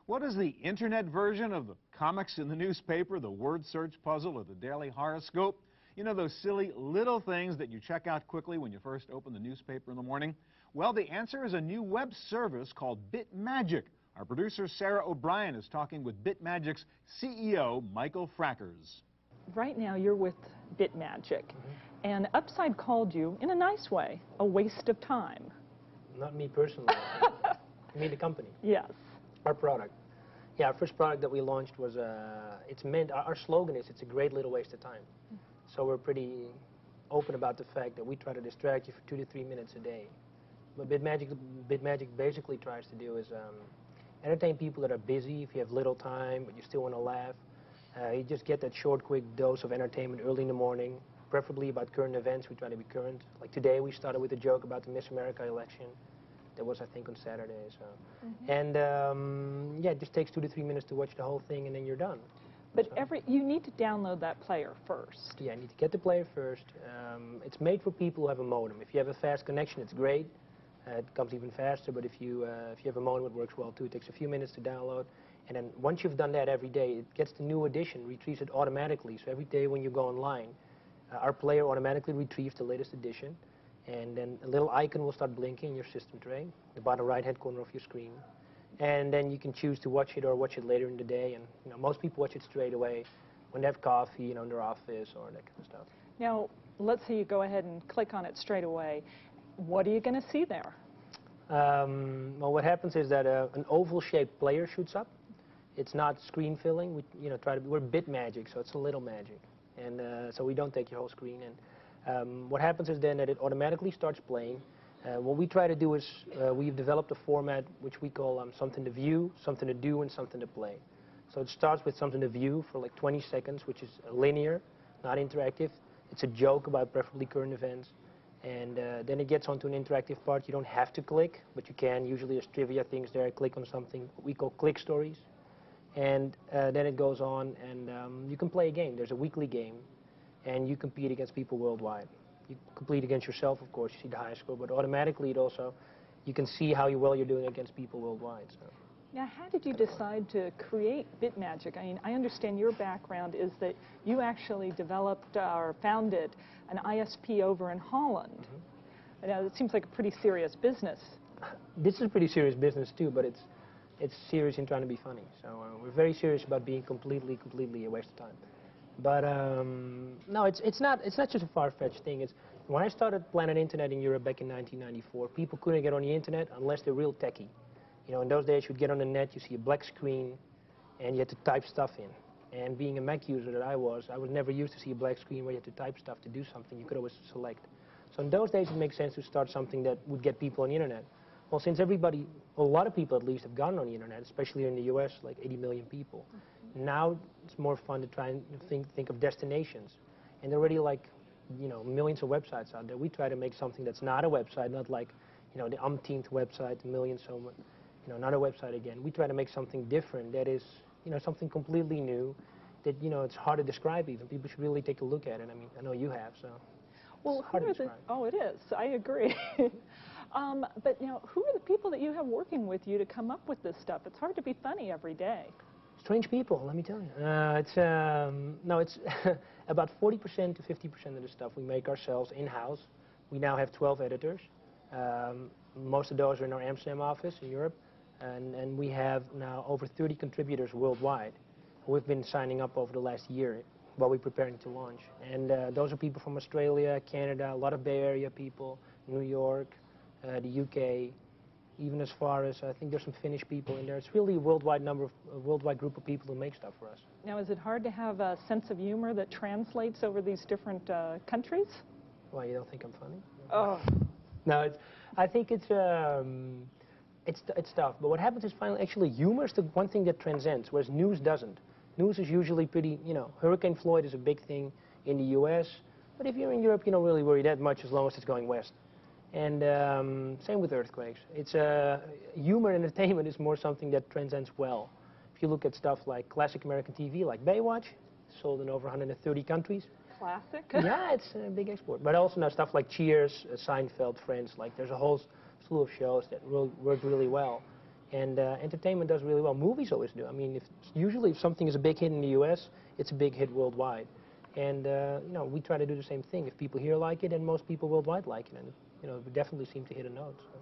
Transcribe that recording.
What is the internet version of the comics in the newspaper, the word search puzzle, or the daily horoscope? You know, those silly little things that you check out quickly when you first open the newspaper in the morning? Well, the answer is a new web service called BitMagic. Our producer, Sarah O'Brien, is talking with BitMagic's CEO, Michael Frackers. Right now, you're with BitMagic, and Upside called you, in a nice way, a waste of time. Not me personally. Me, the company. Yes. Our product. Yeah, our first product that we launched was, our slogan is, it's a great little waste of time. So we're pretty open about the fact that we try to distract you for 2 to 3 minutes a day. What BitMagic basically tries to do is entertain people that are busy. If you have little time, but you still want to laugh, you just get that short, quick dose of entertainment early in the morning, preferably about current events. We try to be current. Like today, we started with a joke about the Miss America election. That was, I think, on Saturday. So, and yeah, it just takes 2 to 3 minutes to watch the whole thing, and then you're done. But you need to download that player first. Yeah, you need to get the player first. It's made for people who have a modem. If you have a fast connection, it's great. It comes even faster. But if you have a modem, it works well too. It takes a few minutes to download, and then once you've done that every day, it gets the new edition, retrieves it automatically. So every day when you go online, our player automatically retrieves the latest edition. And then a little icon will start blinking in your system tray, the bottom right-hand corner of your screen. And then you can choose to watch it or watch it later in the day. And you know, most people watch it straight away when they have coffee, you know, in their office or that kind of stuff. Now, let's say you go ahead and click on it straight away. What are you going to see there? Well, what happens is that an oval-shaped player shoots up. It's not screen filling. We, you know, we're BitMagic, so it's a little magic, and so we don't take your whole screen. And what happens is then that it automatically starts playing. What we try to do is we've developed a format which we call something to view, something to do, and something to play. So it starts with something to view for like 20 seconds, which is linear, not interactive. It's a joke about preferably current events. And then it gets onto an interactive part. You don't have to click, but you can. Usually there's trivia things there. Click on something what we call click stories. And then it goes on, and you can play a game. There's a weekly game, and you compete against people worldwide. You compete against yourself, of course. You see the highest score, but automatically you can see how well you're doing against people worldwide. So. Now, how did you decide to create BitMagic? I mean, I understand your background is that you actually developed or founded an ISP over in Holland. Now, it seems like a pretty serious business. This is a pretty serious business too, but it's serious in trying to be funny. So we're very serious about being completely a waste of time. But no, it's not just a far-fetched thing. It's when I started Planet Internet in Europe back in 1994, people couldn't get on the internet unless they're real techie. You know, in those days, you'd get on the net, you see a black screen, and you had to type stuff in. And being a Mac user that I was never used to see a black screen where you had to type stuff to do something. You could always select. So in those days, it makes sense to start something that would get people on the internet. Well, since everybody, a lot of people at least, have gotten on the internet, especially in the US, like 80 million people, now it's more fun to try and think of destinations. And there are already like, you know, millions of websites out there. We try to make something that's not a website, not like, you know, the umpteenth website, millions so much. You know, not a website again. We try to make something different that is, you know, something completely new that, you know, it's hard to describe even. People should really take a look at it. I mean, I know you have, so well, it's hard to describe. Oh, it is. I agree. But, you know, who are the people that you have working with you to come up with this stuff? It's hard to be funny every day. Strange people, let me tell you. No, it's about 40% to 50% of the stuff we make ourselves in-house. We now have 12 editors. Most of those are in our Amsterdam office in Europe. And we have now over 30 contributors worldwide who have been signing up over the last year while we're preparing to launch. And those are people from Australia, Canada, a lot of Bay Area people, New York, the UK, even as far as, I think there's some Finnish people in there. It's really a worldwide group of people who make stuff for us. Now, is it hard to have a sense of humor that translates over these different countries? Why, you don't think I'm funny? Oh. No, I think it's tough, but what happens is finally, actually, humor is the one thing that transcends, whereas news doesn't. News is usually pretty, you know, Hurricane Floyd is a big thing in the US, but if you're in Europe, you don't really worry that much as long as it's going west. And same with earthquakes. It's humor and entertainment is more something that transcends well. If you look at stuff like classic American TV, like Baywatch, sold in over 130 countries. Classic? Yeah, it's a big export. But also now stuff like Cheers, Seinfeld, Friends, like there's a whole slew of shows that work really well. And entertainment does really well. Movies always do. I mean, usually if something is a big hit in the U.S., it's a big hit worldwide. And you know, we try to do the same thing. If people here like it, and most people worldwide like it, and you know, we definitely seem to hit a note. So.